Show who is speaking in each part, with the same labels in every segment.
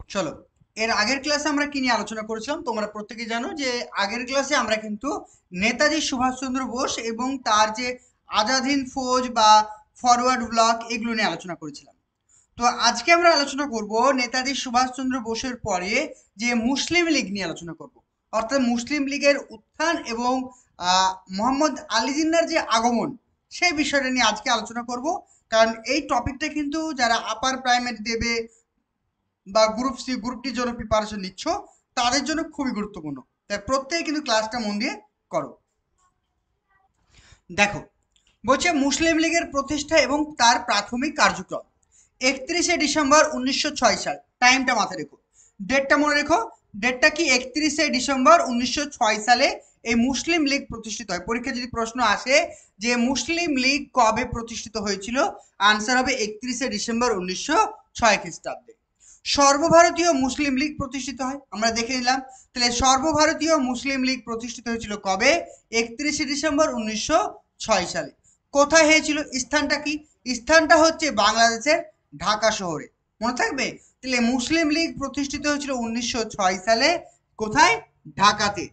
Speaker 1: চলো, এর আগের ক্লাসে আমরা কি নিয়ে আলোচনা করেছিলাম তোমরা প্রত্যেকে জানো যে আগের ক্লাসে আমরা কিন্তু নেতাজি সুভাষচন্দ্র বোস এবং তার যে আজাদ হিন্দ ফৌজ বা ফরওয়ার্ড ব্লক এগুলো নিয়ে আলোচনা করেছিলাম। তো আজকে আমরা আলোচনা করব নেতাজি সুভাষচন্দ্র বোসের পরে যে মুসলিম লীগ নিয়ে আলোচনা করব, অর্থাৎ মুসলিম লীগের উত্থান এবং মোহাম্মদ আলী জিন্নাহর যে আগমন সেই বিষয়টা নিয়ে আজকে আলোচনা করব। কারণ এই টপিকটা কিন্তু যারা আপার প্রাইমারি দেবে বা গ্রুপ সি গ্রুপ টির জন্য প্রিপারেশন নিচ্ছ তাদের জন্য খুবই গুরুত্বপূর্ণ, তাই প্রত্যেকে কিন্তু ক্লাসটা মন দিয়ে করো। দেখো, বলছে মুসলিম লীগের প্রতিষ্ঠা এবং তার প্রাথমিক কার্যক্রম 31শে ডিসেম্বর 1906 সাল। টাইমটা মাথায় রেখো, ডেটটা মনে রেখো। ডেটটা কি? 31শে ডিসেম্বর 1906 সালে এই মুসলিম লীগ প্রতিষ্ঠিত হয়। পরীক্ষা যদি প্রশ্ন আসে যে মুসলিম লীগ কবে প্রতিষ্ঠিত হয়েছিল, আনসার হবে 31শে ডিসেম্বর 1906 খ্রিস্টাব্দে। সর্বভারতীয় মুসলিম লীগ প্রতিষ্ঠিত হয়, আমরা দেখে নিলাম। তাহলে সর্বভারতীয় মুসলিম লীগ প্রতিষ্ঠিত হয়েছিল কবে? 31শে ডিসেম্বর 1906 সালে। কোথায় হয়েছিল? স্থানটা কি? স্থানটা হচ্ছে বাংলাদেশের ঢাকা শহরে, মনে থাকবে। তাহলে মুসলিম লীগ প্রতিষ্ঠিত হয়েছিল 1906 সালে। কোথায়? ঢাকাতে।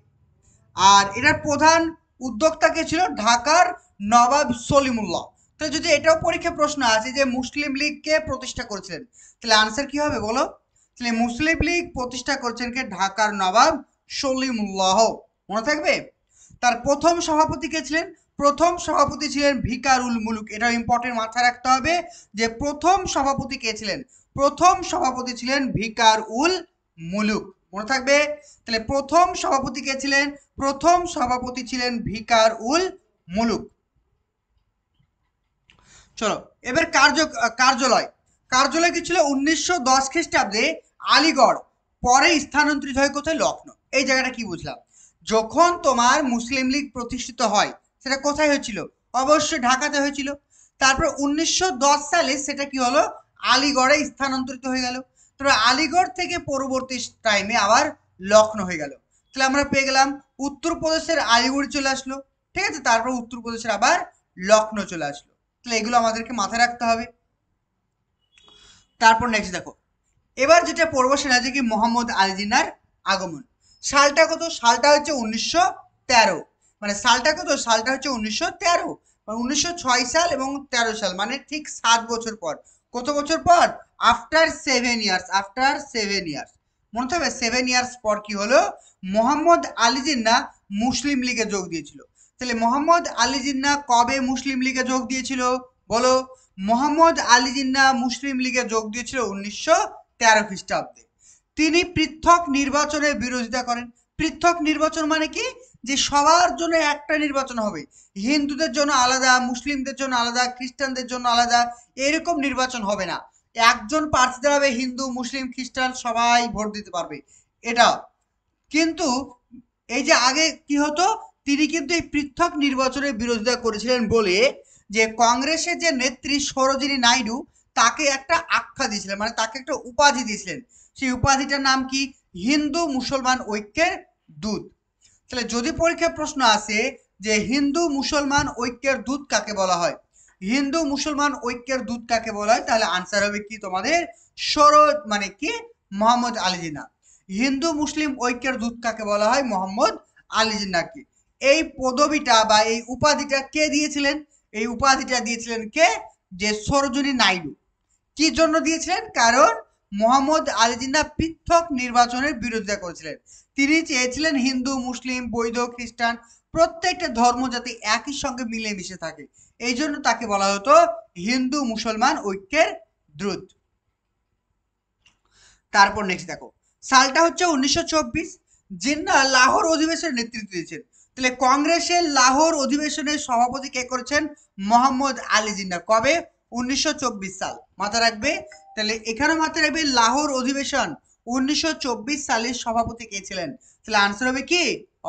Speaker 1: আর এটার প্রধান উদ্যোক্তা কে ছিল? ঢাকার নবাব সলিমুল্লাহ। তো যদি এটাও পরীক্ষা প্রশ্ন আছে যে মুসলিম লীগ কে প্রতিষ্ঠা করেছিলেন, তাহলে আনসার কি হবে বলো? তাহলে মুসলিম লীগ প্রতিষ্ঠা করেছেন কে? ঢাকার নবাব সলিমুল্লাহ, মনে থাকবে। তার প্রথম সভাপতি কে ছিলেন? প্রথম সভাপতি ছিলেন ভিকারুল মুলুক। এটা ইম্পর্টেন্ট, মাথায় রাখতে হবে যে প্রথম সভাপতি কে ছিলেন। প্রথম সভাপতি ছিলেন ভিকার উল মুলুক, মনে থাকবে। তাহলে প্রথম সভাপতি কে ছিলেন? প্রথম সভাপতি ছিলেন ভিকার উল মুলুক। চলো, এবার কার্যালয়। কার্যালয় কি ছিল? 1910 খ্রিস্টাব্দে আলিগড়, পরে স্থানান্তরিত হয় কোথায়? লখনৌ। এই জায়গাটা কি বুঝলাম? যখন তোমার মুসলিম লীগ প্রতিষ্ঠিত হয় সেটা কোথায় হয়েছিল? অবশ্যই ঢাকাতে হয়েছিল। তারপর 1910 সালে সেটা কি হলো? আলিগড়ে স্থানান্তরিত হয়ে গেল। তবে আলিগড় থেকে পরবর্তী টাইমে আবার লখনৌ হয়ে গেল। তাহলে আমরা পেয়ে গেলাম উত্তরপ্রদেশের আলিগড় চলে আসলো, ঠিক আছে। তারপর উত্তরপ্রদেশের আবার লখনৌ চলে আসলো। তাহলে এগুলো আমাদেরকে মাথায় রাখতে হবে। তারপর নেক্সট দেখো, এবার যেটা পড়বো সেটা হচ্ছে কি মোহাম্মদ আলী জিন্নাহর আগমন। সালটা কত? সালটা হচ্ছে 1913। মানে সালটা কত? সালটা হচ্ছে 1913। মানে 1906 সাল এবং 13 সাল, মানে ঠিক 7 বছর পর। কত বছর পর? After 7 years. আফটার 7 ইয়ার্স, মনে থাকবে। 7 ইয়ার্স পর কি হলো? মোহাম্মদ আলী জিন্নাহ মুসলিম লীগে যোগ দিয়েছিল। তাহলে মোহাম্মদ আলী জিন্নাহ কবে মুসলিম লীগে যোগ দিয়েছিল বলো? মোহাম্মদ আলী জিন্নাহ মুসলিম লীগে যোগ দিয়েছিল 1913 খ্রিস্টাব্দে। তিনি পৃথক নির্বাচনের বিরোধিতা করেন। পৃথক নির্বাচন মানে কি? যে সবার জন্য একটা নির্বাচন হবে, হিন্দুদের জন্য আলাদা, মুসলিমদের জন্য আলাদা, খ্রিস্টানদের জন্য আলাদা, এরকম নির্বাচন হবে না। একজন প্রার্থী দাঁড়াবে, হিন্দু মুসলিম খ্রিস্টান সবাই ভোট দিতে পারবে, এটা। কিন্তু এই যে আগে কি হতো, তিনি কিন্তু এই পৃথক নির্বাচনের বিরোধিতা করেছিলেন বলে যে কংগ্রেসের যে নেত্রী সরোজিনী নাইডু তাকে একটা আখ্যা দিয়েছিলেন, মানে তাকে একটা উপাধি দিয়েছিলেন। সেই উপাধিটার নাম কি? হিন্দু মুসলমান ঐক্যের দূত। তাহলে যদি পরীক্ষায় প্রশ্ন আসে যে হিন্দু মুসলমান ঐক্যের দূত কাকে বলা হয়, হিন্দু মুসলমান ঐক্যের দূত কাকে বলা হয়, তাহলে আনসার হবে কি তোমাদের? মানে কি? মোহাম্মদ আলী জিন্নাহ। হিন্দু মুসলিম ঐক্যের দূত কাকে বলা হয়? মোহাম্মদ আলী জিন্নাহকে। এই পদবিটা বা এই উপাধিটা কে দিয়েছিলেন? এই উপাধিটা দিয়েছিলেন কে? যে সরোজিনী নাইডু। কি জন্য দিয়েছিলেন? কারণ মোহাম্মদ আলী জিন্নাহ পৃথক নির্বাচনের বিরোধিতা করেছিলেন। তিনি চেয়েছিলেন হিন্দু মুসলিম বৌদ্ধ খ্রিস্টান প্রত্যেকটা ধর্ম যাতে একই সঙ্গে মিলেমিশে থাকে, এই জন্য তাকে বলা হতো হিন্দু মুসলমান ঐক্যের দূত। তারপর নেক্সট দেখো, সালটা হচ্ছে 1924। জিন্নাহ লাহোর অধিবেশনের নেতৃত্ব দিয়েছেন। তাহলে কংগ্রেসের লাহোর অধিবেশনের সভাপতি কে করেছেন? মোহাম্মদ আলী জিন্নাহ। কবে? 1924 সাল, মাথা রাখবে। তাহলে এখানে মাথায় রাখবে লাহোর অধিবেশন 1924 সালের সভাপতি কে ছিলেন? তাহলে আনসার হবে কি?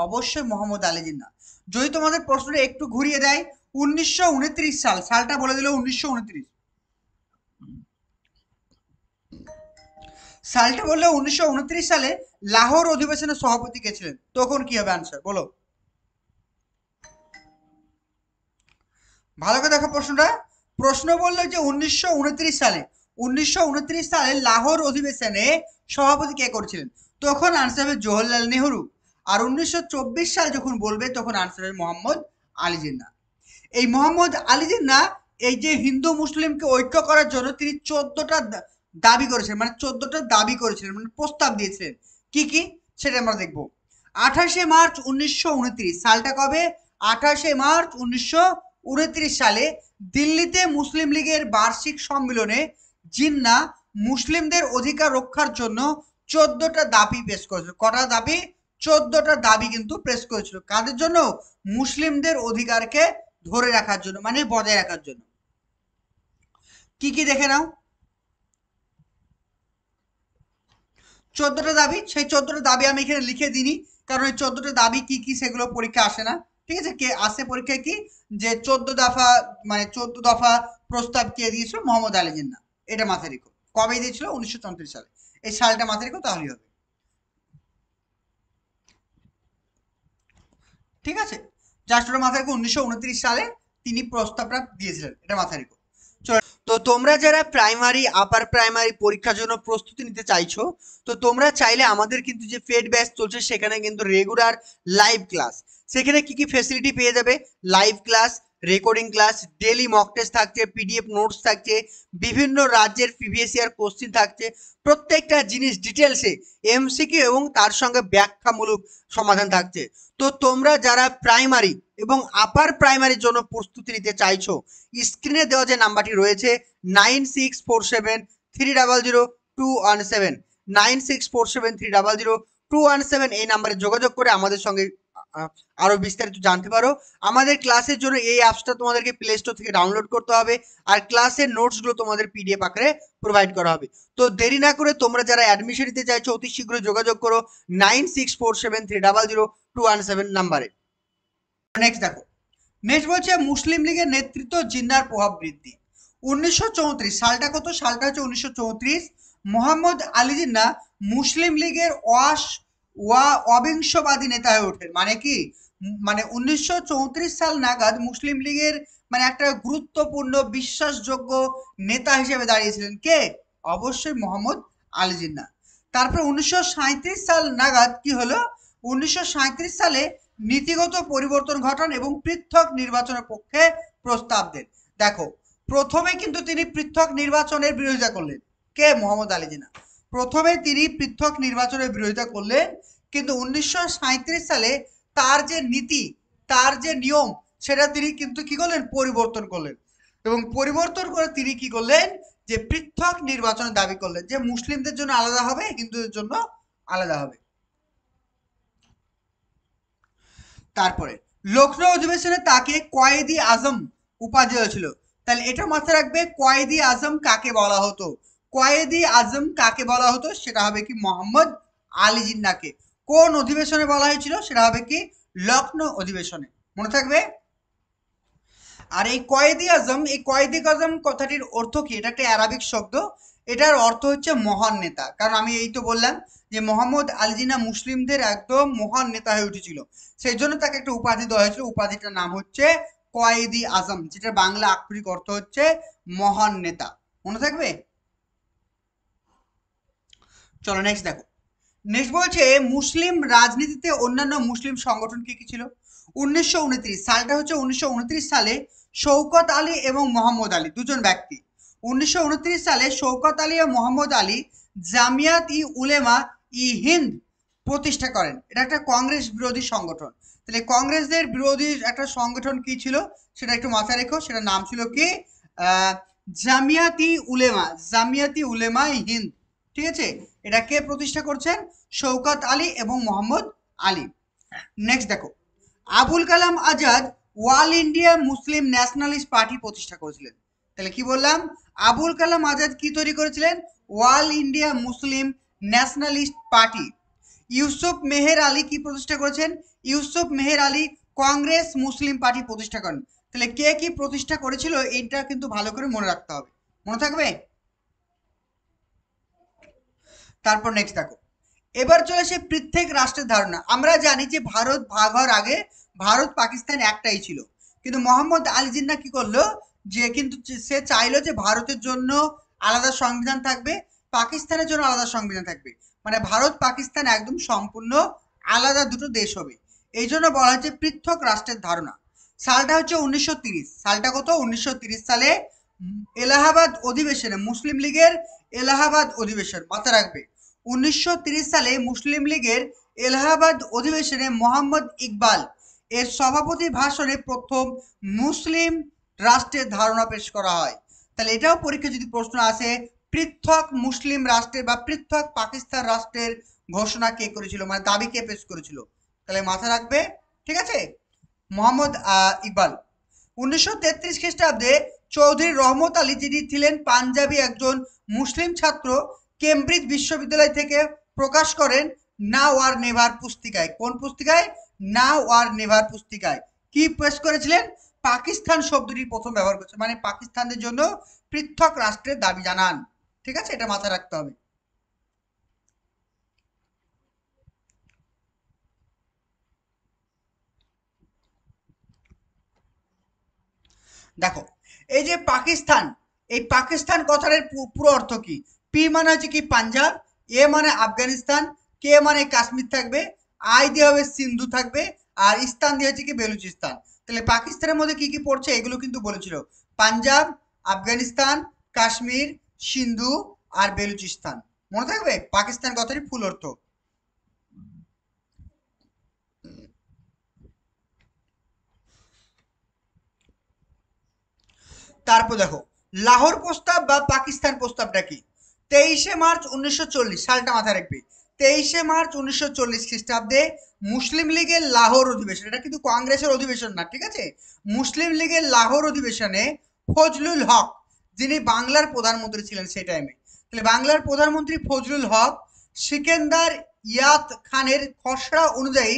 Speaker 1: অবশ্যই মোহাম্মদ আলী জিন্নাহ। যদি তোমাদের প্রশ্নটা একটু ঘুরিয়ে দেয়, 1929 সাল, সালটা বলে দিল 1929। সালটা বললে 1929 সালে লাহোর অধিবেশনের সভাপতি কে ছিলেন, তখন কি হবে আনসার বলো? ভালো করে দেখো প্রশ্নটা। প্রশ্ন বললো যে 1929 সালে 1929 সালে লাহোর অধিবেশনে সভাপতি কে করেছিলেন? তখন আনসার হবে জওহরলাল নেহরু। আর 1924 সাল যখন বলবে তখন আনসার হবে মোহাম্মদ আলী জিন্নাহ। এই মোহাম্মদ আলী জিন্নাহ এই যে হিন্দু মুসলিমকে ঐক্য করার জন্য তিনি 14টা দাবি করেছিলেন, মানে 14টা দাবি করেছিলেন, মানে প্রস্তাব দিয়েছিলেন। কি কি সেটা আমরা দেখবো। 28শে মার্চ 1929 সালটা কবে? 28শে মার্চ 1929 সালে দিল্লিতে মুসলিম লীগের বার্ষিক সম্মেলনে জিন্নাহ মুসলিমদের অধিকার রক্ষার জন্য 14টা দাবি পেশ করেছিল। কটা দাবি? 14টা দাবি কিন্তু পেশ করেছিল। কাদের জন্য? মুসলিমদের অধিকারকে ধরে রাখার জন্য, মানে বজায় রাখার জন্য। কি কি দেখে নাও। 14টা দাবি, সেই 14টা দাবি আমি এখানে লিখে দিইনি, কারণ এই 14টা দাবি কি কি সেগুলো পরীক্ষা আসে না। ঠিক আছে, কে আসে পরীক্ষায় কি যে 14 দফা, মানে 14 দফা প্রস্তাব কে দিয়েছিল? মোহাম্মদ আলী জিন্নাহ। এটা মাথায় রেখো। কবে দিয়েছিল? 1934 সালে। এই সালটা মাথায় রেখো, তাহলেই হবে। ঠিক আছে, জাস্ট ওটা মাথায় রেখো, 1929 সালে তিনি প্রস্তাবটা দিয়েছিলেন, এটা মাথায় রেখো। তো তোমরা যারা প্রাইমারি আপার প্রাইমারি পরীক্ষার জন্য প্রস্তুতি নিতে চাইছো, তো তোমরা চাইলে আমাদের কিন্তু যে পেড ব্যাচ চলছে সেখানে কিন্তু রেগুলার লাইভ ক্লাস, সেখানে কি কি ফ্যাসিলিটি পেয়ে যাবে? Live class, recording class, daily mock test থাকছে, পিডিএফ নোটস থাকছে, বিভিন্ন রাজ্যের প্রিভিয়াস ইয়ার কোশ্চিন থাকছে, প্রত্যেকটা জিনিস ডিটেলসে এমসিকিউ এবং তার সঙ্গে ব্যাখ্যামূলক সমাধান থাকছে। তো তোমরা যারা প্রাইমারি এবং আপার প্রাইমারির জন্য প্রস্তুতি নিতে চাইছো, স্ক্রিনে দেওয়া যে নাম্বারটি রয়েছে 9647300217, 9647300217, এই নাম্বারে যোগাযোগ করে আমাদের সঙ্গে আরো বিস্তারিত জানতে পারো। আমাদের ক্লাসের জন্য এই অ্যাপসটা তোমাদেরকে প্লে স্টোর থেকে ডাউনলোড করতে হবে, আর ক্লাসের নোটসগুলো তোমাদের পিডিএফ আকারে প্রোভাইড করা হবে। তো দেরি না করে তোমরা যারা অ্যাডমিশন নিতে চাইছো অতি শীঘ্রই যোগাযোগ করো 9647300217 নাম্বারে। নেক্সট দেখো, নেক্সট বলছে মুসলিম লীগের নেতৃত্ব জিন্নাহর প্রভাব বৃদ্ধি। 1934 সালটা কত? সালটা হচ্ছে 1934। মোহাম্মদ আলী জিন্নাহ মুসলিম লীগের অবিংশবাদী নেতা হয়ে ওঠেন। মানে কি? মানে 1934 সাল নাগাদ মুসলিম লীগের মানে একটা গুরুত্বপূর্ণ বিশ্বাসযোগ্য নেতা হিসেবে দাঁড়িয়েছিলেন কে? অবশ্যই মোহাম্মদ আলী জিন্নাহ। তারপর 1937 সাল নাগাদ কি হলো? 1937 সালে নীতিগত পরিবর্তন ঘটান এবং পৃথক নির্বাচনের পক্ষে প্রস্তাব দেন। দেখো, প্রথমে কিন্তু তিনি পৃথক নির্বাচনের বিরোধিতা করলেন। কে? মোহাম্মদ আলী জিন্নাহ। প্রথমে তিনি পৃথক নির্বাচনের বিরোধিতা করলেন, কিন্তু 1937 সালে তার যে নীতি, তার যে নিয়ম, সেটা তিনি কিন্তু কি করলেন? পরিবর্তন করলেন। এবং পরিবর্তন করে তিনি কি করলেন? যে পৃথক নির্বাচনের দাবি করলেন, যে মুসলিমদের জন্য আলাদা হবে, হিন্দুদের জন্য আলাদা হবে। তারপরে লখনৌ অধিবেশনে তাকে কয়েদি আজম উপাধি হয়েছিল। তাহলে এটা মাথায় রাখবে, কয়েদি আজম কাকে বলা হতো? কয়েদি আজম কাকে বলা হতো? সেটা হবে কি? মোহাম্মদ আলী জিন্নাহকে। কোন অধিবেশনে বলা হয়েছিল? সেটা হবে কি? লখনৌ অধিবেশনে। মনে থাকবে। আর এই কয়েদি আজম, এই কয়েদি আজম কথাটির অর্থ কি? এটা একটা অ্যারাবিক শব্দ। এটার অর্থ হচ্ছে মহান নেতা। কারণ আমি এই তো বললাম যে মোহাম্মদ আলী জিন্নাহ মুসলিমদের একদম মহান নেতা হয়ে উঠেছিল, সেই জন্য তাকে একটা উপাধি দেওয়া হয়েছিল। উপাধিটার নাম হচ্ছে কয়েদি আজম, যেটা বাংলা আক্ষরিক অর্থ হচ্ছে মহান নেতা। মনে থাকবে। চলো নেক্সট দেখো। নেক্সট বলছে মুসলিম রাজনীতিতে অন্যান্য মুসলিম সংগঠন কি কি ছিল? 1929 সালটা হচ্ছে 1929 সালে শৌকত আলী এবং মোহাম্মদ আলী দুজন ব্যক্তি 1929 সালে শৌকত আলী ও মোহাম্মদ আলী জামিয়াত ই উলেমা ই হিন্দ প্রতিষ্ঠা করেন। এটা একটা কংগ্রেস বিরোধী সংগঠন। তাহলে কংগ্রেসদের বিরোধী একটা সংগঠন কি ছিল সেটা একটু মাথায় রেখো। সেটার নাম ছিল কি? জামিয়াতি উলেমা, জামিয়াতি উলেমা ই হিন্দ। ঠিক আছে, এটা কে প্রতিষ্ঠা করছেন? শৌকত আলী এবং মোহাম্মদ আলী। নেক্সট দেখো, Abul Kalam Azad all India Muslim nationalist party প্রতিষ্ঠা করেছিলেন। তাহলে কি বললাম? আবুল কালাম আজাদ কি তৈরি করেছিলেন? All India Muslim nationalist party. Yusuf Meher Ali কি প্রতিষ্ঠা করেছেন? ইউসুফ মেহের আলী কংগ্রেস মুসলিম পার্টি প্রতিষ্ঠা করেন। তাহলে কে কি প্রতিষ্ঠা করেছিল এটা কিন্তু ভালো করে মনে রাখতে হবে। মনে থাকবে। তারপর নেক্সট দেখো, এবার চলে আসে প্রত্যেক রাষ্ট্রের ধারণা। আমরা জানি যে ভারত ভাগ হওয়ার আগে ভারত পাকিস্তান একটাই ছিল, কিন্তু মোহাম্মদ আলী জিন্নাহ কি করলো? যে কিন্তু সে চাইলো যে ভারতের জন্য আলাদা সংবিধান থাকবে, পাকিস্তানের জন্য আলাদা সংবিধান থাকবে, মানে ভারত পাকিস্তান একদম সম্পূর্ণ আলাদা দুটো দেশ হবে। এই জন্য বলা হচ্ছে পৃথক রাষ্ট্রের ধারণা। সালটা হচ্ছে 1930। সালটা কত? 1930 সালে এলাহাবাদ অধিবেশনে, মুসলিম লীগের এলাহাবাদ অধিবেশন, মাথায় রাখবে 1930 সালে মুসলিম লীগের এলাহাবাদ অধিবেশনে মোহাম্মদ ইকবাল এর সভাপতি ভাষণে প্রথম মুসলিম রাষ্ট্রের ধারণা পেশ করা হয়। তাহলে এটাও পরীক্ষা যদি প্রশ্ন আসে, পৃথক মুসলিম রাষ্ট্রের বা পৃথক পাকিস্তান রাষ্ট্রের ঘোষণা কে করেছিল, মানে দাবি কে পেশ করেছিল, তাহলে মাথা রাখবে। ঠিক আছে, মোহাম্মদ ইকবাল। 1933 খ্রিস্টাব্দে চৌধুরী রহমত আলী, যিনি ছিলেন পাঞ্জাবি একজন মুসলিম ছাত্র, কেমব্রিজ বিশ্ববিদ্যালয় থেকে প্রকাশ করেন নাও আর নেভার পুস্তিকায়। কোন পুস্তিকায়? নাও আর নেভার পুস্তিকায় কি পেশ করেছিলেন? পাকিস্তান শব্দটি প্রথম ব্যবহার করেছে, মানে পাকিস্তানের জন্য পৃথক রাষ্ট্রের দাবি জানান। ঠিক আছে, এটা মাথায় রাখতে হবে। দেখো, এই যে পাকিস্তান, এই পাকিস্তান কথার পুরো অর্থ কি? পি মানে হচ্ছে কি পাঞ্জাব, এ মানে আফগানিস্তান, কে মানে কাশ্মীর থাকবে, আই দিয়ে হবে সিন্ধু থাকবে, আর স্থান দিয়ে হচ্ছে কি বেলুচিস্তান। তাহলে পাকিস্তানের মধ্যে কি কি পড়ছে এগুলো কিন্তু বলেছিল, পাঞ্জাব, আফগানিস্তান, কাশ্মীর, সিন্ধু আর বেলুচিস্তান। মনে থাকবে পাকিস্তান কথারই ফুল অর্থ। তারপর দেখো, লাহোর প্রস্তাব বা পাকিস্তান প্রস্তাবটা কি? 23শে মার্চ 1940, সালটা মাথায় রাখবে। 23শে মার্চ 1940 খ্রিস্টাব্দে মুসলিম লীগের লাহোর অধিবেশন, এটা কিন্তু কংগ্রেসের অধিবেশন না, ঠিক আছে, মুসলিম লীগের লাহোর অধিবেশনে ফজলুল হক, যিনি বাংলার প্রধানমন্ত্রী ছিলেন সেই টাইমে, তাহলে বাংলার প্রধানমন্ত্রী ফজলুল হক সিকেন্দার ইয়াত খানের খসড়া অনুযায়ী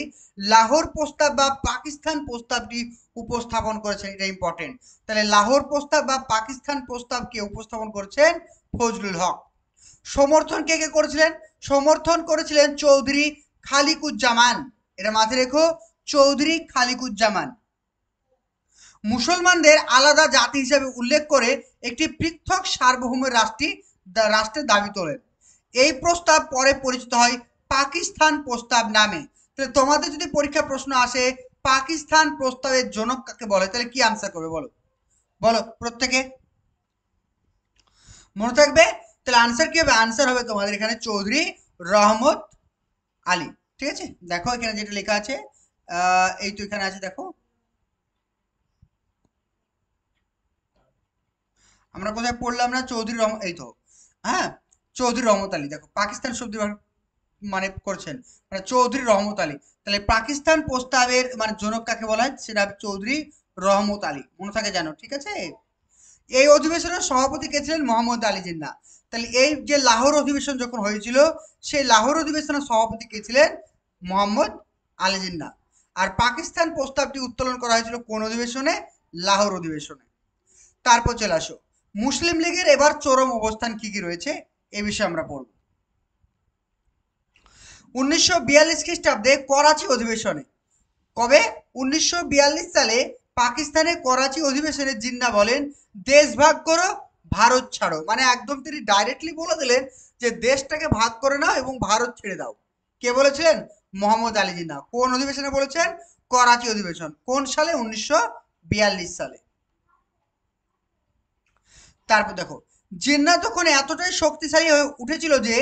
Speaker 1: লাহোর প্রস্তাব বা পাকিস্তান প্রস্তাবটি উপস্থাপন করেছেন। এটা ইম্পর্টেন্ট। তাহলে লাহোর প্রস্তাব বা পাকিস্তান প্রস্তাবকে উপস্থাপন করেছেন ফজলুল হক। সমর্থন কে কে করেছিলেন? সমর্থন করেছিলেন চৌধুরী খালিকুজ্জামান। এটা মাথায় রেখো, চৌধুরী খালিকুজ্জামান। মুসলমানদের আলাদা জাতি হিসেবে উল্লেখ করে একটি পৃথক সার্বভৌম রাষ্ট্রের দাবি তোলেন। এই প্রস্তাব পরে পরিচিত হয় পাকিস্তান প্রস্তাব নামে। তাহলে তোমাদের যদি পরীক্ষা প্রশ্ন আসে পাকিস্তান প্রস্তাবের জনক কাকে বলে, তাহলে কি আনসার করবে বলো? বলো প্রত্যেকে, মনে থাকবে। তাহলে আনসার কি হবে? আনসার হবে তোমাদের এখানে চৌধুরী রহমত আলী। ঠিক আছে, দেখো এখানে যেটা লেখা আছে, এই তো এখানে আছে, দেখো আমরা কোথায় পড়লাম না, চৌধুরী রহমত, এই তো, হ্যাঁ, চৌধুরী রহমত আলী। দেখো পাকিস্তান শব্দ মানে করছেন, মানে চৌধুরী রহমত আলী। তাহলে পাকিস্তান প্রস্তাবের মানে জনক কাকে বলা হয়, সেটা চৌধুরী রহমত আলী, মনে থাকে জানো। ঠিক আছে, এই অধিবেশনের সভাপতি কে ছিলেন? মোহাম্মদ আলী জিন্নাহ। তাহলে এই যে লাহোর অধিবেশন যখন হয়েছিল, সেই লাহোর অধিবেশনের সভাপতি কে ছিলেন? মোহাম্মদ আলী জিন্নাহ। আর পাকিস্তান প্রস্তাবটি উত্তোলন করা হয়েছিল কোন অধিবেশনে? লাহোর অধিবেশনে। তারপর চলে আসো, মুসলিম লীগের এবার চরম অবস্থান কি কি রয়েছে এ বিষয়ে আমরা পড়ব। 1942 খ্রিস্টাব্দে করাচি অধিবেশনে, কবে? 1942 সালে পাকিস্তানের করাচি অধিবেশনে জিন্নাহ বলেন দেশ ভাগ করো, ভারত ছাড়ো। মানে একদম তিনি ডাইরেক্টলি বলে দিলেন যে দেশটাকে ভাগ করে নাও এবং ভারত ছেড়ে দাও। কে বলেছিলেন? মোহাম্মদ আলী জিন্নাহ। কোন অধিবেশনে বলেছেন? করাচি অধিবেশন। কোন সালে? 1942 সালে। তারপর দেখো, জিন্নাহ তখন এতটাই শক্তিশালী হয়ে উঠেছিল যে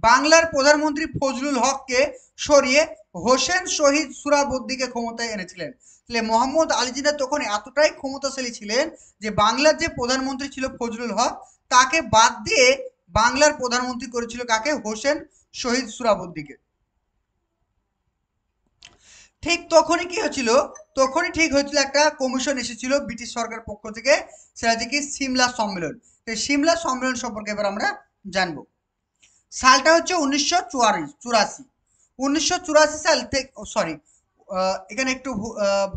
Speaker 1: বাংলার প্রধানমন্ত্রী ফজলুল হককে সরিয়ে হোসেন শহীদ সুহরাবর্দীকে ক্ষমতায় এনেছিলেন। তাহলে মোহাম্মদ আলী জিন্নাহ তখন এতটাই ক্ষমতাশালী ছিলেন যে বাংলার যে প্রধানমন্ত্রী ছিল ফজলুল হক, তাকে বাদ দিয়ে বাংলার প্রধানমন্ত্রী করেছিল কাকে? হোসেন শহীদ সুহরাবর্দীকে। ঠিক তখনই কি হয়েছিল? তখনই ঠিক হয়েছিল একটা কমিশন এসেছিল ব্রিটিশ সরকার পক্ষ থেকে, সেটা হচ্ছে কি সিমলা সম্মেলন। তো সিমলা সম্মেলন সম্পর্কে এবার আমরা জানবো। সালটা হচ্ছে 1984। 1984 সাল থেকে, সরি এখানে একটু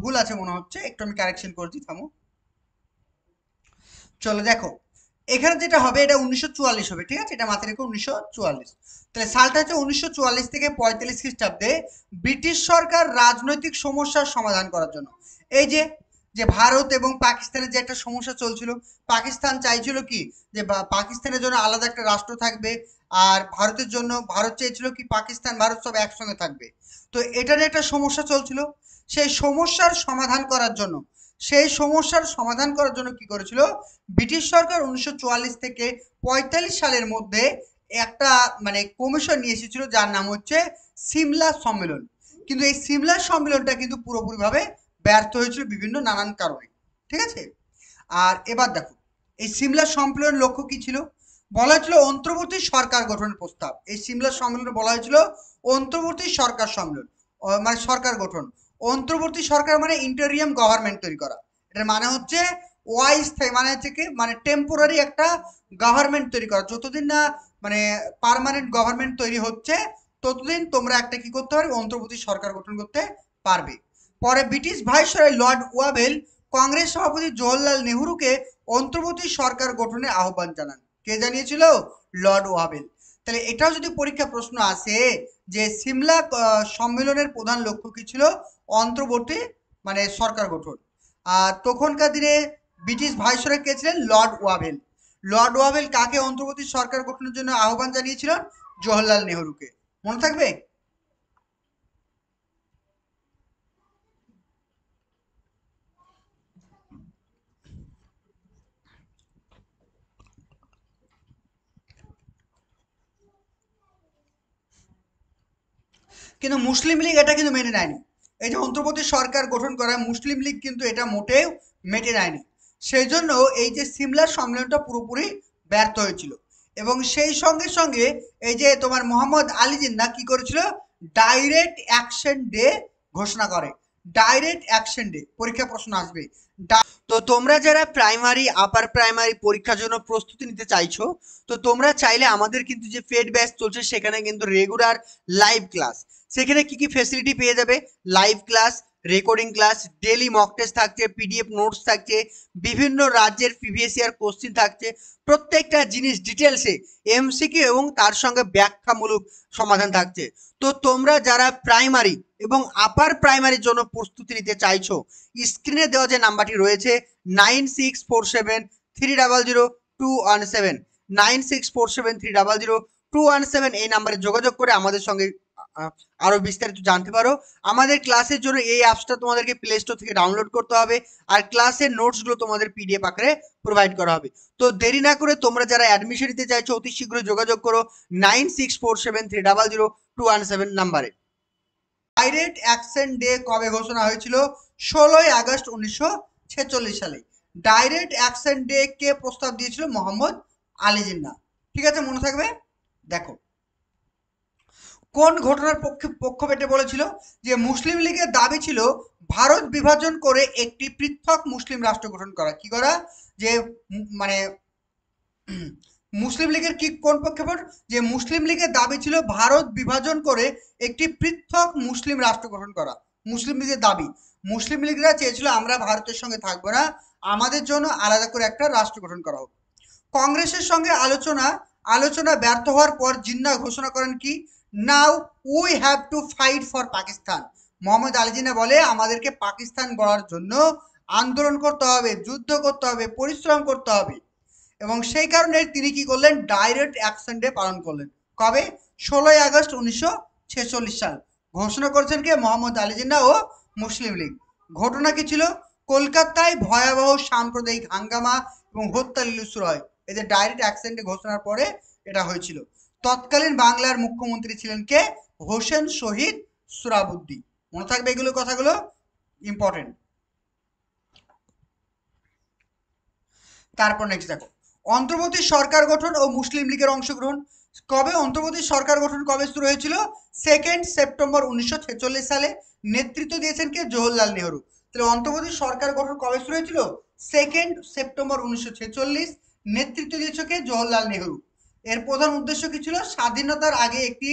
Speaker 1: ভুল আছে মনে হচ্ছে, একটু আমি কারেকশন করছি, থামো। চলো দেখো, এখানে যেটা হবে এটা 1944 হবে, ঠিক আছে, এটা মাথায় রেখো 1944। তাহলে সালটা হচ্ছে 1944 থেকে 45 খ্রিস্টাব্দে ব্রিটিশ সরকার রাজনৈতিক সমস্যার সমাধান করার জন্য, এই যে যে ভারত এবং পাকিস্তানের যে একটা সমস্যা চলছিল, পাকিস্তান চাইছিল কি যে পাকিস্তানের জন্য আলাদা একটা রাষ্ট্র থাকবে, আর ভারতের জন্য ভারত চেয়েছিল কি পাকিস্তান ভারত সব একসঙ্গে থাকবে। তো এটার একটা সমস্যা চলছিল, সেই সমস্যার সমাধান করার জন্য কি করেছিল ব্রিটিশ সরকার 1944 থেকে 45 সালের মধ্যে একটা মানে কমিশন নিয়ে এসেছিল যার নাম হচ্ছে সিমলা সম্মেলন। কিন্তু এই সিমলা সম্মেলনটা কিন্তু পুরোপুরিভাবে ব্যর্থ হয়েছিল বিভিন্ন নানান কারণে। ঠিক আছে, আর এবার দেখো এই সিমলা সম্মেলনের লক্ষ্য কি ছিল, বলা হয়েছিল অন্তর্বর্তী সরকার গঠনের প্রস্তাব। এই সিমলা সম্মেলনে বলা হয়েছিল অন্তর্বর্তী সরকার সম্মেলন, মানে সরকার গঠন। অন্তর্বর্তী সরকার মানে ইন্টারিয়াম গভর্নমেন্ট তৈরি করা, এটার মানে হচ্ছে অস্থায়ী, মানে হচ্ছে কি মানে টেম্পোরারি একটা গভর্নমেন্ট তৈরি করা। যতদিন না মানে পার্মানেন্ট গভর্নমেন্ট তৈরি হচ্ছে ততদিন তোমরা একটা কি করতে পারবে, অন্তর্বর্তী সরকার গঠন করতে পারবে। পরে British viceroy Lord Wavell Congress সভাপতি জওহরলাল নেহরুকে অন্তর্বর্তী সরকার গঠনে আহ্বান জানান। কে জানিয়েছিল? Lord Wavell. তাহলে এটাও যদি পরীক্ষা প্রশ্ন আসে যে সিমলা সম্মেলনের প্রধান লক্ষ্য কি ছিল, অন্তর্বর্তী মানে সরকার গঠন। আর তখনকার দিনে ব্রিটিশ ভাইসরয় কে ছিলেন? Lord Wavell. লর্ড ওয়াভেল কাকে অন্তর্বর্তী সরকার গঠনের জন্য আহ্বান জানিয়েছিলেন? জওহরলাল নেহরুকে। মনে থাকবে? কিন্তু মুসলিম লীগ এটা কিন্তু মেনে নেয়নি। এই যে অন্তর্বর্তী সরকার গঠন করা, মুসলিম লীগ কিন্তু এটা মোটেও মেনে নেয়নি। সেই জন্য এই যে সিমলার সম্মেলনটা পুরোপুরি ব্যর্থ হয়েছিল। এবং সেই সঙ্গে সঙ্গে এই যে তোমার মোহাম্মদ আলী জিন্নাহ কি করেছিল, ডাইরেক্ট অ্যাকশন ডে ঘোষণা করে। ডাইরেক্ট অ্যাকশন ডে পরীক্ষা প্রশ্ন আসবে। তো তোমরা যারা প্রাইমারি আপার প্রাইমারি পরীক্ষার জন্য প্রস্তুতি নিতে চাইছো, তো তোমরা চাইলে আমাদের কিন্তু যে পেড ব্যাচ চলছে সেখানে কিন্তু রেগুলার লাইভ ক্লাস, সেখানে কি কি ফেসিলিটি পেয়ে যাবে, live class, recording class, daily mock test থাকছে, পিডিএফ নোটস থাকছে, বিভিন্ন রাজ্যের প্রিভিয়াস ইয়ার কোশ্চিন থাকছে, প্রত্যেকটা জিনিস ডিটেলসে এমসিকিউ এবং তার সঙ্গে ব্যাখ্যামূলক সমাধান থাকছে। তো তোমরা যারা প্রাইমারি এবং আপার প্রাইমারির জন্য প্রস্তুতি নিতে চাইছো, স্ক্রিনে দেওয়া যে নাম্বারটি রয়েছে 9647300217, 9647300217, এই নাম্বারে যোগাযোগ করে আমাদের সঙ্গে আরো বিস্তারিত জানতে পারো। আমাদের ক্লাসের জন্য এই অ্যাপসটা তোমাদেরকে প্লে স্টোর থেকে ডাউনলোড করতে হবে, আর ক্লাসের নোটসগুলো তোমাদের পিডিএফ আকারে প্রোভাইড করা হবে। তো দেরি না করে তোমরা যারা অ্যাডমিশন নিতে চাইছো অতি শীঘ্রই যোগাযোগ করো 9647300217 নাম্বারে। ডাইরেক্ট অ্যাকশন ডে কবে ঘোষণা হয়েছিল? 16 আগস্ট 1946 সালে। ডাইরেক্ট অ্যাকশন ডে কে প্রস্তাব দিয়েছিল? মোহাম্মদ আলী জিন্নাহ। ঠিক আছে, মনে থাকবে। দেখো কোন ঘটনার পক্ষে বলেছিল যে মুসলিম লীগের দাবি ছিল ভারত বিভাজন করে একটি পৃথক মুসলিম রাষ্ট্র গঠন করা। কি করা? যে মানে মুসলিম লীগের কি কোন প্রেক্ষাপট? যে মুসলিম লীগের দাবি ছিল ভারত বিভাজন করে একটি পৃথক মুসলিম রাষ্ট্র গঠন করা। মুসলিম লীগের দাবি, মুসলিম লীগরা চেয়েছিল আমরা ভারতের সঙ্গে থাকবো না, আমাদের জন্য আলাদা করে একটা রাষ্ট্র গঠন করা হোক। কংগ্রেসের সঙ্গে আলোচনা ব্যর্থ হওয়ার পর জিন্নাহ ঘোষণা করেন কি, now we have to fight for Pakistan. Mohammad Ali Jinnah বলে আমাদেরকে পাকিস্তান গড়ার জন্য আন্দোলন করতে হবে, যুদ্ধ করতে হবে, পরিশ্রম করতে হবে। এবং সেই কারণে তিনি কি করলেন, ডাইরেক্ট অ্যাকশন ডে পালন করলেন। কবে? 16 আগস্ট 1946 সাল। ঘোষণা করেছেন কে? মোহাম্মদ আলী জিন্নাহ ও মুসলিম লীগ। ঘটনা কি ছিল? কলকাতায় ভয়াবহ সাম্প্রদায়িক হাঙ্গামা এবং হত্যা লীলা শুরু হয়। এই যে ডাইরেক্ট অ্যাকশন ডে ঘোষণার পরে এটা হয়েছিল। তৎকালীন বাংলার মুখ্যমন্ত্রী ছিলেন কে? হোসেন শহীদ সোহরাবুদ্দিন। মনে থাকবে এগুলো কথাগুলো, ইম্পর্টেন্ট। তারপর নেক্সট দেখো অন্তর্বর্তী সরকার গঠন ও মুসলিম লীগের অংশগ্রহণ। কবে অন্তর্বর্তী সরকার গঠন কবে শুরু হয়েছিল? 2 সেপ্টেম্বর 1946 সালে। নেতৃত্ব দিয়েছেন কে? জওহরলাল নেহরু। তাহলে অন্তর্বর্তী সরকার গঠন কবে শুরু হয়েছিল? 2 সেপ্টেম্বর 1946। নেতৃত্ব দিয়েছে কে? জওহরলাল নেহরু। এর প্রধান উদ্দেশ্য কি ছিল? স্বাধীনতার আগে একটি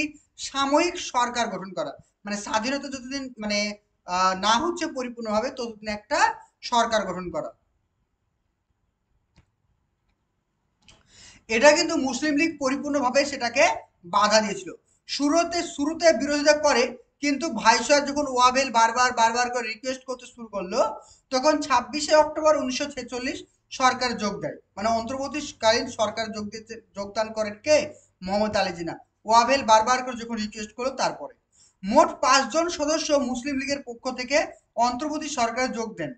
Speaker 1: সাময়িক সরকার গঠন করা, মানে স্বাধীনতা যতদিন মানে না হচ্ছে পরিপূর্ণভাবে ততদিন একটা সরকার গঠন করা। এটা কিন্তু মুসলিম লীগ পরিপূর্ণভাবে সেটাকে বাধা দিয়েছিল। শুরুতে বিরোধিতা করে, কিন্তু ভাইসরয় যখন ওয়াভেল বারবার বারবার করে রিকোয়েস্ট করতে শুরু করলো, তখন 26 অক্টোবর 1946 সরকার যোগ দেয়, মানে অন্তর্বর্তীকালীন সরকার যোগদান করেন কে? মোহাম্মদ আলী জিন্নাহ। ওয়াভেল বারবার করে যখন রিকোয়েস্ট করলো তারপরে মোট 5 জন সদস্য মুসলিম লীগের পক্ষ থেকে অন্তর্বর্তী সরকারে যোগ দেন।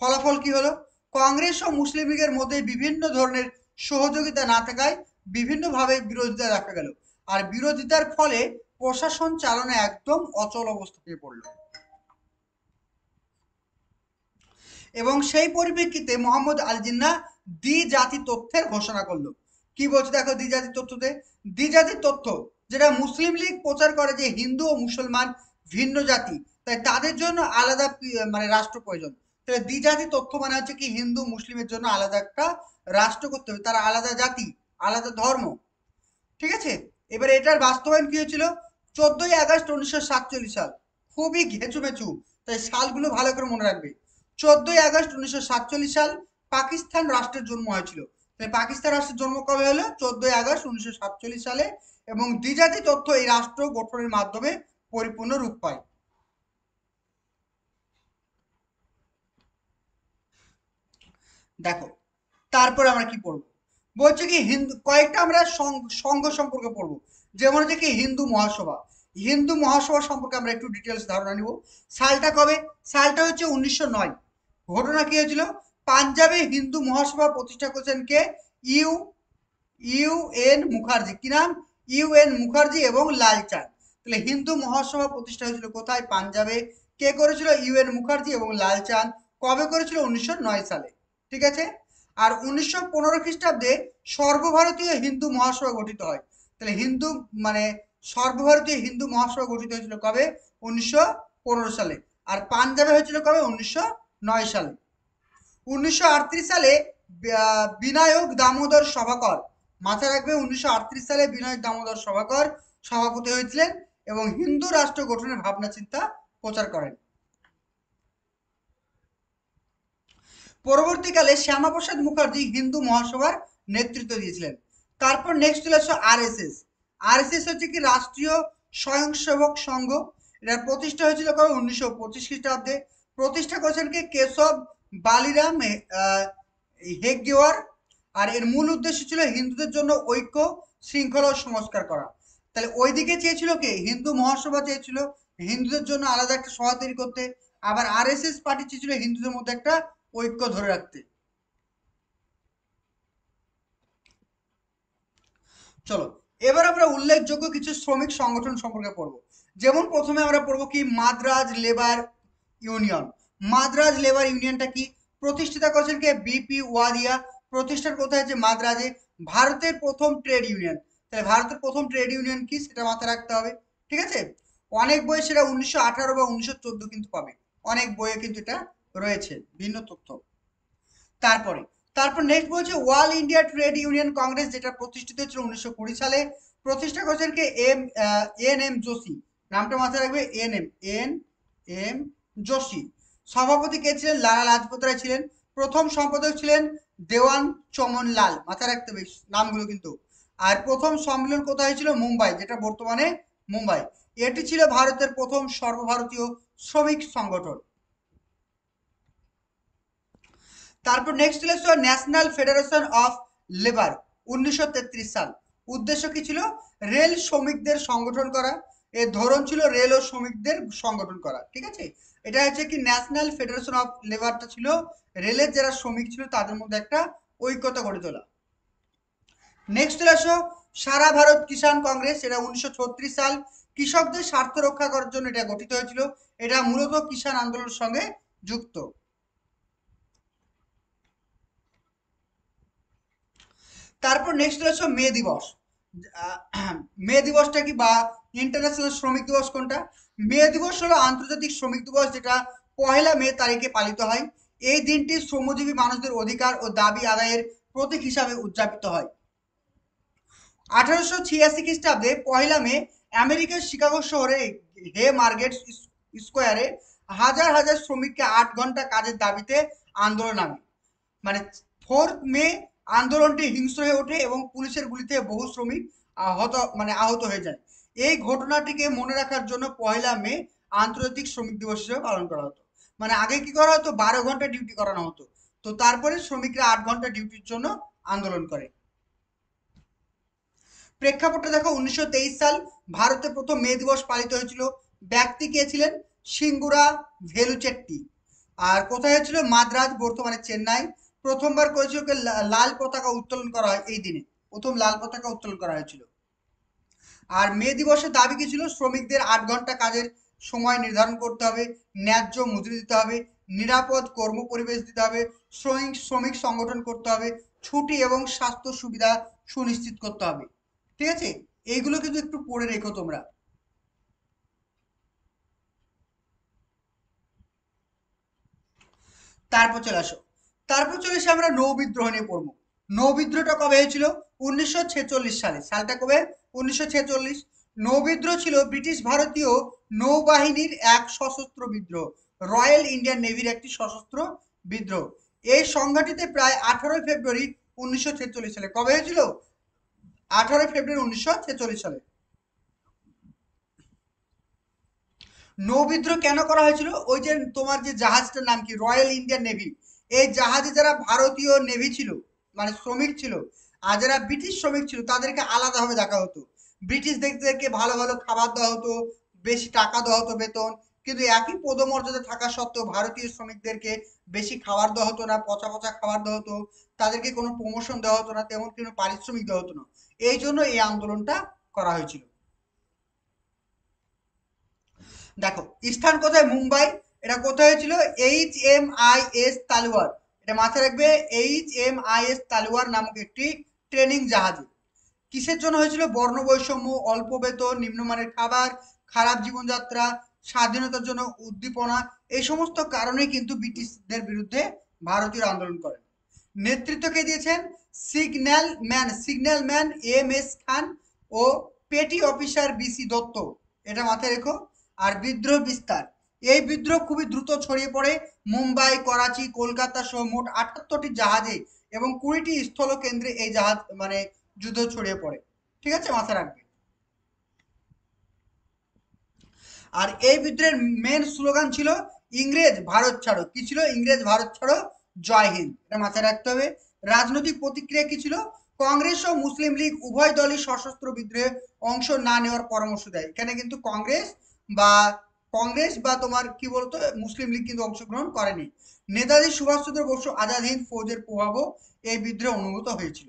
Speaker 1: ফলাফল কি হলো? কংগ্রেস ও মুসলিম লীগের মধ্যে বিভিন্ন ধরনের সহযোগিতা না থাকায় বিভিন্নভাবে বিরোধিতা দেখা গেল, আর বিরোধিতার ফলে প্রশাসন চালনা একদম অচল অবস্থা হয়ে পড়ল। এবং সেই পরিপ্রেক্ষিতে মোহাম্মদ আলী জিন্নাহ দ্বিজাতি তথ্যের ঘোষণা করলো। কি বলছে দেখো দ্বিজাতি তথ্যতে? দ্বিজাতি তথ্য যেটা মুসলিম লীগ প্রচার করে যে হিন্দু ও মুসলমান ভিন্ন জাতি, তাই তাদের জন্য আলাদা মানে রাষ্ট্র প্রয়োজন। তাহলে দ্বিজাতি তথ্য মানে হচ্ছে কি হিন্দু মুসলিমের জন্য আলাদা একটা রাষ্ট্র করতে হবে, তারা আলাদা জাতি, আলাদা ধর্ম। ঠিক আছে, এবার এটার বাস্তবায়ন কি হয়েছিল? 14ই আগস্ট 1947 সাল। খুবই ঘেঁচুমেচু, তাই সালগুলো ভালো করে মনে রাখবে। 14ই আগস্ট 1947 সাল পাকিস্তান রাষ্ট্রের জন্ম হয়েছিল। তাই পাকিস্তান রাষ্ট্রের জন্ম কবে হলো? 14ই আগস্ট 1947 সালে। এবং দ্বিজাতি তথ্য এই রাষ্ট্র গঠনের মাধ্যমে পরিপূর্ণ রূপ পায়। দেখো তারপরে আমরা কি পড়বো? বলছে কি হিন্দু কয়েকটা আমরা সংঘ সম্পর্কে পড়বো, যেমন হচ্ছে কি হিন্দু মহাসভা। হিন্দু মহাসভা সম্পর্কে আমরা একটু ডিটেলস ধারণা নিব। সালটা কবে? সালটা হচ্ছে 1909। ঘটনা কি হয়েছিল? পাঞ্জাবে হিন্দু মহাসভা প্রতিষ্ঠা করেছেন কে? You UN Mukherjee. কি নাম? ইউএন মুখার্জি এবং লালচাঁদ। তাহলে হিন্দু মহাসভা প্রতিষ্ঠা হয়েছিল কোথায়? পাঞ্জাবে। কে করেছিল? ইউএন মুখার্জি এবং লালচাঁদ। কবে করেছিল? 1909 সালে। ঠিক আছে। আর 1915 খ্রিস্টাব্দে সর্বভারতীয় হিন্দু মহাসভা গঠিত হয়। তাহলে হিন্দু মানে সর্বভারতীয় হিন্দু মহাসভা গঠিত হয়েছিল কবে? 1915 সালে। আর পাঞ্জাবে হয়েছিল কবে? 1909 সালে। 1938 সালে বিনায়ক দামোদর সভাকর, মাথায় রাখবে 1938 সালে বিনায়ক দামোদর সভাকর সভাপতি হয়েছিলেন এবং হিন্দু রাষ্ট্র গঠনের ভাবনা চিন্তা প্রচার করেন। পরবর্তীকালে শ্যামাপ্রসাদ মুখার্জি হিন্দু মহাসভার নেতৃত্ব দিয়েছিলেন। তারপর নেক্সট চলে আসছে আরএসএস। আরএসএস হচ্ছে কি রাষ্ট্রীয় স্বয়ংসেবক সংঘ। এটার প্রতিষ্ঠা হয়েছিল কবে? 1925 খ্রিস্টাব্দে। প্রতিষ্ঠা করেছেন কে? কেশব বালিরাম হেগগেওয়ার। আর এর মূল উদ্দেশ্য ছিল হিন্দুদের জন্য ঐক্য, শৃঙ্খলা ও সংস্কার করা। তাহলে ওইদিকে চেয়েছিল কে? হিন্দু মহাসভা চেয়েছিল হিন্দুদের জন্য আলাদা একটা সভা তৈরি করতে, আবার আরএসএস পার্টি চেয়েছিল হিন্দুদের মধ্যে একটা ঐক্য ধরে রাখতে। চলো এবার আমরা উল্লেখযোগ্য কিছু শ্রমিক সংগঠন সম্পর্কে পড়বো। যেমন প্রথমে আমরা পড়বো কি Madras labour union. Madras labour ইউনিয়নটা কি? প্রতিষ্ঠাতা করেছেন কে? বিপি ওয়াদিয়া। প্রতিষ্ঠান কোথায়? আছে মাদ্রাজে। ভারতের প্রথম ট্রেড ইউনিয়ন। তাহলে ভারতের প্রথম ট্রেড ইউনিয়ন কি সেটা মাথায় রাখতে হবে। ঠিক আছে। অনেক বই সেটা 1918 বা 1914 কিন্তু পাবে, অনেক বইয়ে কিন্তু এটা রয়েছে ভিন্ন তথ্য। তারপরে তারপর নেক্সট বলছে all India trade union Congress, যেটা প্রতিষ্ঠিত হয়েছিল 1920 সালে। প্রতিষ্ঠা করেছেন কে? N M Joshi. নামটা মাথায় রাখবে, এন এম যোশী। সভাপতি কে ছিলেন? লালা লাজপত রায় ছিলেন। প্রথম সম্পাদক ছিলেন দেওয়ান চমন লাল। মাথায় রাখতে হবে নামগুলো কিন্তু। আর প্রথম সম্মেলন কোথায় হয়েছিল? মুম্বাই, যেটা বর্তমানে মুম্বাই। এটি ছিল ভারতের প্রথম সর্বভারতীয় শ্রমিক সংগঠন। তারপর নেক্সট চলে আসছে ন্যাশনাল ফেডারেশন অফ লেবার, 1933 সাল। উদ্দেশ্য কি ছিল? রেল শ্রমিকদের সংগঠন করা। এর ধরন ছিল রেল ও শ্রমিকদের সংগঠন করা। ঠিক আছে। এটা হচ্ছে কি ন্যাশনাল ফেডারেশন অফ লেবারটা ছিল রেলের যারা শ্রমিক ছিল তাদের মধ্যে একটা ঐক্যতা গড়ে তোলা। নেক্সট চলে আসো সারা ভারত কিষাণ কংগ্রেস, এটা 1936 সাল। কৃষকদের স্বার্থ রক্ষা করার জন্য এটা গঠিত হয়েছিল। এটা মূলত কিষাণ আন্দোলনের সঙ্গে যুক্ত। তারপর নেক্সট চলে আসো মে দিবস। মে দিবসটা কি বা ইন্টারন্যাশনাল শ্রমিক দিবস কোনটা? মে দিবস হলো আন্তর্জাতিক শ্রমিক দিবস, যেটা 1 মে তারিখে পালিত হয়। এই দিনটি শ্রমজীবী মানুষদের অধিকার ও দাবি আদায়ের প্রতীক হিসাবে উদযাপিত হয়। 1886 খ্রিস্টাব্দে 1 মে আমেরিকার শিকাগো শহরে হে মার্কেট স্কোয়ারে হাজার হাজার শ্রমিককে 8 ঘন্টা কাজের দাবিতে আন্দোলন নামে। মানে 4 মে আন্দোলনটি হিংস্র হয়ে ওঠে এবং পুলিশের গুলিতে বহু শ্রমিক আহত হয়ে যায়। এই ঘটনাটিকে মনে রাখার জন্য 1 মে আন্তর্জাতিক শ্রমিক দিবস হিসেবে পালন করা হতো। মানে আগে কি করা হতো, 12 ঘন্টা ডিউটি করানো হতো, তো তারপরে শ্রমিকরা 8 ঘন্টা ডিউটির জন্য আন্দোলন করে। প্রেক্ষাপটটা দেখো, 1923 সাল ভারতে প্রথম মে দিবস পালিত হয়েছিল। ব্যক্তি কে ছিলেন? সিঙ্গুরা ভেলুচেট্টি। আর কোথায় হয়েছিল? মাদ্রাজ, বর্তমানে চেন্নাই। প্রথমবার করেছিল লাল পতাকা উত্তোলন করা হয় এই দিনে, প্রথম লাল পতাকা উত্তোলন করা হয়েছিল। আর মে দিবসের দাবি কি ছিল? শ্রমিকদের 8 ঘন্টা কাজের সময় নির্ধারণ করতে হবে, ন্যায্য মজুরি দিতে হবে, নিরাপদ কর্ম পরিবেশ দিতে হবে, শ্রমিক সংগঠন করতে হবে, ছুটি এবং স্বাস্থ্য সুবিধা সুনিশ্চিত করতে হবে। ঠিক আছে, এইগুলো কিন্তু একটু পড়ে রেখো তোমরা। তারপর চলে আসো, তারপর চলে এসে আমরা নৌ বিদ্রোহ নিয়ে পড়বো। নৌ বিদ্রোহটা কবে হয়েছিল? 1946 সালে। সালটা কবে? 1946। নৌ বিদ্রোহ ছিল ব্রিটিশ ভারতীয় নৌবাহিনীর এক সশস্ত্র বিদ্রোহ, রয়্যাল ইন্ডিয়ান নেভির একটি সশস্ত্র বিদ্রোহ। এই সংঘটিত প্রায় 18 ফেব্রুয়ারি 1946 সালে। কবে হয়েছিল? 18 ফেব্রুয়ারি 1946 সালে। নৌবিদ্রোহ কেন করা হয়েছিল? ওই যে তোমার যে জাহাজটার নাম কি, রয়্যাল ইন্ডিয়ান নেভি, এই জাহাজে যারা ভারতীয় নেভি ছিল, মানে শ্রমিক ছিল, আর যারা ব্রিটিশ শ্রমিক ছিল, তাদেরকে আলাদাভাবে দেখা হতো। ব্রিটিশদেরকে ভালো ভালো খাবার দেওয়া হতো, বেশি টাকা দেওয়া হতো, বেতন। কিন্তু একই পদমর্যাদা থাকা সত্ত্বেও ভারতীয় শ্রমিকদেরকে বেশি খাবার দেওয়া হতো না, পচা পচা খাবার দেওয়া হতো, তাদেরকে কোনো প্রমোশন দেওয়া হতো না, তেমন কোনো পারিশ্রমিক দেওয়া হতো না। এই জন্য এই আন্দোলনটা করা হয়েছিল। দেখো, স্থান কোথায়? মুম্বাই। এটা কোথায় হয়েছিল? HMIS তালওয়ার। এটা মাথায় রাখবে, HMIS তালওয়ার নামক একটি ট্রেনিং জাহাজে। কিসের জন্য হয়েছিল? বর্ণ বৈষম্য, অল্প বেতন, নিম্নমানের খাবার, খারাপ জীবনযাত্রা, স্বাধীনতার জন্য উদ্দীপনা, এই সমস্ত কারণে কিন্তু ব্রিটিশদের বিরুদ্ধে ভারতীয় আন্দোলন করেন। নেতৃত্ব কে দিয়েছেন? সিগন্যাল ম্যান MS খান ও পেটি অফিসার BC দত্ত। এটা মাথায় রেখো। আর বিদ্রোহ বিস্তার, এই বিদ্রোহ খুবই দ্রুত ছড়িয়ে পড়ে মুম্বাই, করাচি, কলকাতা সহ মোট 78টি জাহাজে এবং 20টি স্থল কেন্দ্রে এই জাহাজ মানে যুদ্ধ ছড়িয়ে পড়ে। ঠিক আছে, মাথায় রাখবে। আর এই বিদ্রোহের মেন স্লোগান ছিল ইংরেজ ভারত ছাড়ো। কি ছিল? ইংরেজ ভারত ছাড়ো, জয় হিন্দ। এটা মাথায় রাখতে হবে। রাজনৈতিক প্রতিক্রিয়া কি ছিল? কংগ্রেস ও মুসলিম লীগ উভয় দলই সশস্ত্র বিদ্রোহে অংশ না নেওয়ার পরামর্শ দেয়। এখানে কিন্তু বা কংগ্রেস বা তোমার কি বলতো মুসলিম লীগ কিন্তু অংশগ্রহণ করেনি। নেতাজি সুভাষচন্দ্র বসু আজাদ হিন্দ ফৌজের প্রভাবও এই বিদ্রোহে অনুভূত হয়েছিল।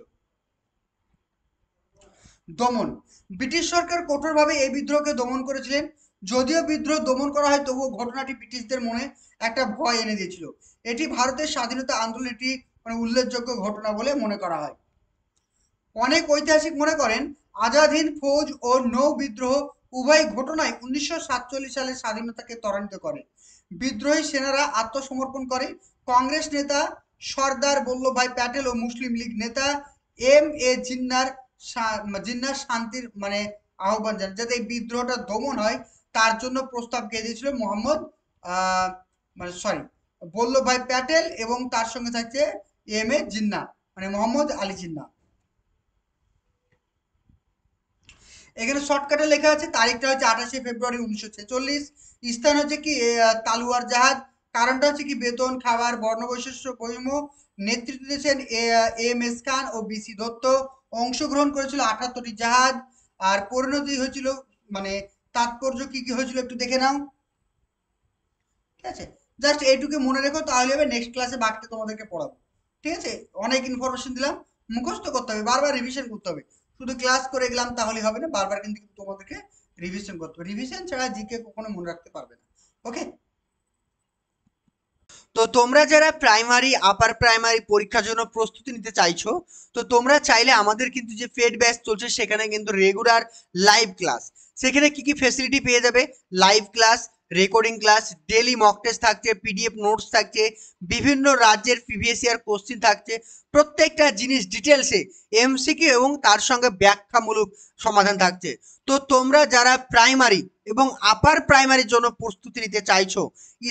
Speaker 1: দমন, ব্রিটিশ সরকার কঠোরভাবে এই বিদ্রোহকে দমন করেছিলেন। যদিও বিদ্রোহ দমন করা হয়, তবুও ঘটনাটি ব্রিটিশদের মনে একটা ভয় এনে দিয়েছিল। এটি ভারতের স্বাধীনতা আন্দোলনের একটি মানে উল্লেখযোগ্য ঘটনা বলে মনে করা হয়। অনেক ঐতিহাসিক মনে করেন আজাদ হিন্দ ফৌজ ও নৌ বিদ্রোহ উভয় ঘটনায় 1947 সালের স্বাধীনতাকে ত্বরান্বিত করে। বিদ্রোহী সেনারা আত্মসমর্পণ করে। কংগ্রেস নেতা সর্দার বল্লভভাই প্যাটেল ও মুসলিম লীগ নেতা জিন্নার শান্তির মানে আহ্বান জানান, যাতে এই বিদ্রোহটা দমন হয় তার জন্য প্রস্তাব কে দিয়েছিল? বল্লভভাই প্যাটেল, এবং তার সঙ্গে থাকছে জিন্নাহ, মানে মোহাম্মদ আলী জিন্নাহ। এখানে শর্টকাটে লেখা আছে, তারিখটা হচ্ছে 28 ফেব্রুয়ারি 1946। স্থান হচ্ছে কি তালুয়ার জাহাজ। কারণটা হচ্ছে কি বেতন, খাবার, বর্ণবৈশিষ্ট্য বৈষম্য। নেতৃত্ব দিয়েছেন MS খান ও BC দত্ত। অংশগ্রহণ করেছিল 78টি জাহাজ। আর পরিণতি হয়েছিল মানে তাৎপর্য কি কি হয়েছিল একটু দেখে নাও। ঠিক আছে, জাস্ট এইটুকু মনে রেখো, তাহলে হবে। নেক্সট ক্লাসে বাকিটা তোমাদেরকে পড়াবো। ঠিক আছে, অনেক ইনফরমেশন দিলাম, মুখস্থ করতে হবে, বারবার রিভিশন করতে হবে। শুধু ক্লাস করে গেলাম তাহলে হবে না, বারবার কিন্তু তোমাদেরকে রিভিশন করতে হবে। রিভিশন ছাড়া জিকে কখনো মনে রাখতে পারবে না। ওকে, তো তোমরা যারা প্রাইমারি আপার প্রাইমারি পরীক্ষার জন্য প্রস্তুতি নিতে চাইছো, তো তোমরা চাইলে আমাদের কিন্তু যে পেড ব্যাচ চলছে সেখানে কিন্তু রেগুলার লাইভ ক্লাস, সেখানে কি কি ফেসিলিটি পেয়ে যাবে? Live class, recording class, daily mock test থাকছে, PDF নোটস থাকছে, বিভিন্ন রাজ্যের প্রিভিয়াস ইয়ার কোশ্চিন থাকছে, প্রত্যেকটা জিনিস ডিটেলসে MCQ এবং তার সঙ্গে ব্যাখ্যামূলক সমাধান থাকছে। তো তোমরা যারা প্রাইমারি এবং আপার প্রাইমারির জন্য প্রস্তুতি নিতে চাইছো,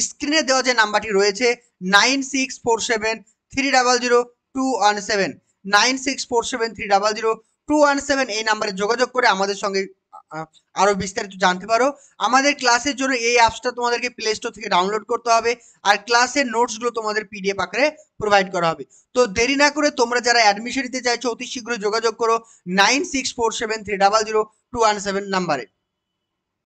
Speaker 1: স্ক্রিনে দেওয়া যে নাম্বারটি রয়েছে 9647300217, 9647300217, এই নাম্বারে যোগাযোগ করে আমাদের সঙ্গে আরো বিস্তারিত জানতে পারো। আমাদের ক্লাসের জন্য এই অ্যাপসটা তোমাদেরকে প্লে স্টোর থেকে ডাউনলোড করতে হবে, আর ক্লাসের নোটসগুলো তোমাদের পিডিএফ আকারে প্রোভাইড করা হবে। তো দেরি না করে তোমরা যারা অ্যাডমিশন নিতে চাইছো অতি শীঘ্রই যোগাযোগ করো 9647300217 নাম্বারে।